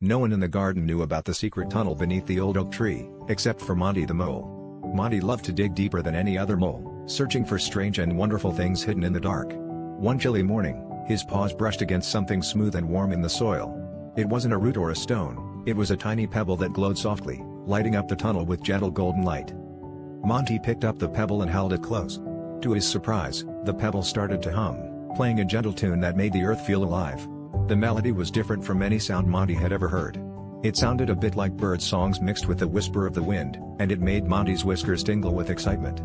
No one in the garden knew about the secret tunnel beneath the old oak tree, except for Monty the mole. Monty loved to dig deeper than any other mole, searching for strange and wonderful things hidden in the dark. One chilly morning, his paws brushed against something smooth and warm in the soil. It wasn't a root or a stone, it was a tiny pebble that glowed softly, lighting up the tunnel with gentle golden light. Monty picked up the pebble and held it close. To his surprise, the pebble started to hum, playing a gentle tune that made the earth feel alive. The melody was different from any sound Monty had ever heard. It sounded a bit like bird songs mixed with the whisper of the wind, and it made Monty's whiskers tingle with excitement.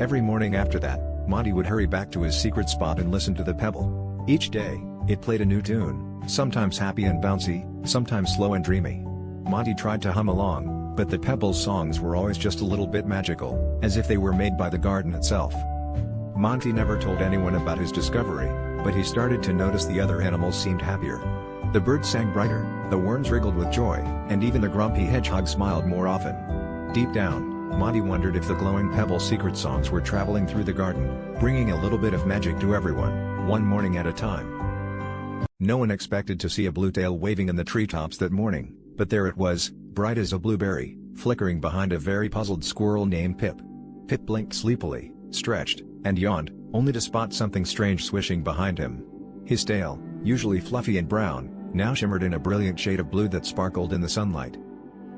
Every morning after that, Monty would hurry back to his secret spot and listen to the pebble. Each day, it played a new tune, sometimes happy and bouncy, sometimes slow and dreamy. Monty tried to hum along, but the pebble's songs were always just a little bit magical, as if they were made by the garden itself. Monty never told anyone about his discovery, but he started to notice the other animals seemed happier. The birds sang brighter, the worms wriggled with joy, and even the grumpy hedgehog smiled more often. Deep down, Monty wondered if the glowing pebble secret songs were traveling through the garden, bringing a little bit of magic to everyone, one morning at a time. No one expected to see a bluetail waving in the treetops that morning, but there it was, bright as a blueberry, flickering behind a very puzzled squirrel named Pip. Pip blinked sleepily, stretched, and yawned, only to spot something strange swishing behind him. His tail, usually fluffy and brown, now shimmered in a brilliant shade of blue that sparkled in the sunlight.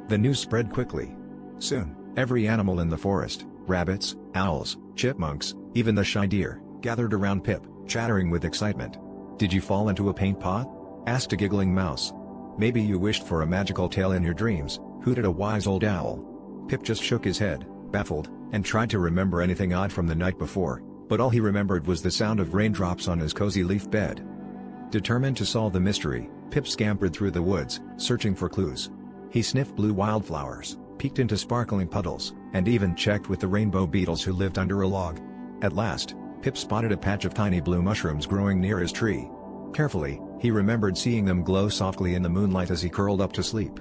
The news spread quickly. Soon, every animal in the forest, rabbits, owls, chipmunks, even the shy deer, gathered around Pip, chattering with excitement. "Did you fall into a paint pot?" asked a giggling mouse. "Maybe you wished for a magical tale in your dreams," hooted a wise old owl. Pip just shook his head, baffled, and tried to remember anything odd from the night before, but all he remembered was the sound of raindrops on his cozy leaf bed. Determined to solve the mystery, Pip scampered through the woods, searching for clues. He sniffed blue wildflowers, peeked into sparkling puddles, and even checked with the rainbow beetles who lived under a log. At last, Pip spotted a patch of tiny blue mushrooms growing near his tree. Carefully, he remembered seeing them glow softly in the moonlight as he curled up to sleep.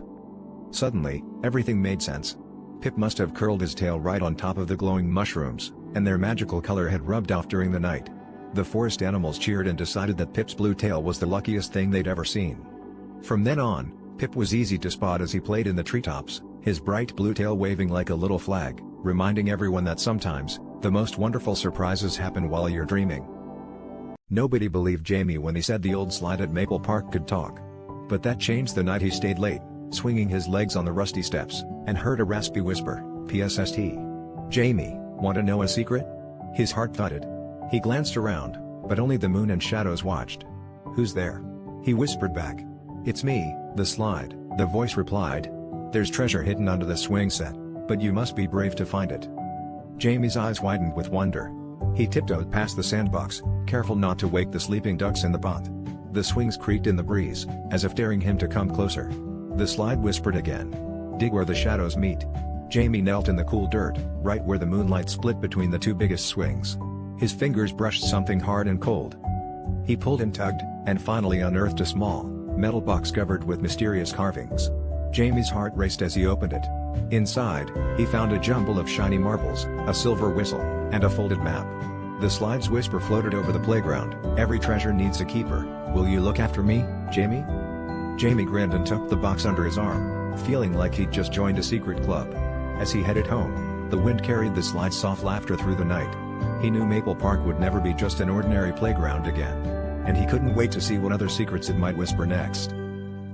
Suddenly, everything made sense. Pip must have curled his tail right on top of the glowing mushrooms, and their magical color had rubbed off during the night. The forest animals cheered and decided that Pip's blue tail was the luckiest thing they'd ever seen. From then on, Pip was easy to spot as he played in the treetops, his bright blue tail waving like a little flag, reminding everyone that sometimes, the most wonderful surprises happen while you're dreaming. Nobody believed Jamie when he said the old slide at Maple Park could talk. But that changed the night he stayed late, swinging his legs on the rusty steps, and heard a raspy whisper, "PSST. Jamie, want to know a secret?" His heart thudded. He glanced around, but only the moon and shadows watched. "Who's there?" he whispered back. "It's me, the slide," the voice replied. "There's treasure hidden under the swing set, but you must be brave to find it." Jamie's eyes widened with wonder. He tiptoed past the sandbox, careful not to wake the sleeping ducks in the pond. The swings creaked in the breeze, as if daring him to come closer. The slide whispered again. "Dig where the shadows meet." Jamie knelt in the cool dirt, right where the moonlight split between the two biggest swings. His fingers brushed something hard and cold. He pulled and tugged, and finally unearthed a small, metal box covered with mysterious carvings. Jamie's heart raced as he opened it. Inside, he found a jumble of shiny marbles, a silver whistle, and a folded map. The slide's whisper floated over the playground. "Every treasure needs a keeper. Will you look after me, Jamie?" Jamie grinned and tucked the box under his arm, feeling like he'd just joined a secret club. As he headed home, the wind carried the slide's soft laughter through the night. He knew Maple Park would never be just an ordinary playground again. And he couldn't wait to see what other secrets it might whisper next.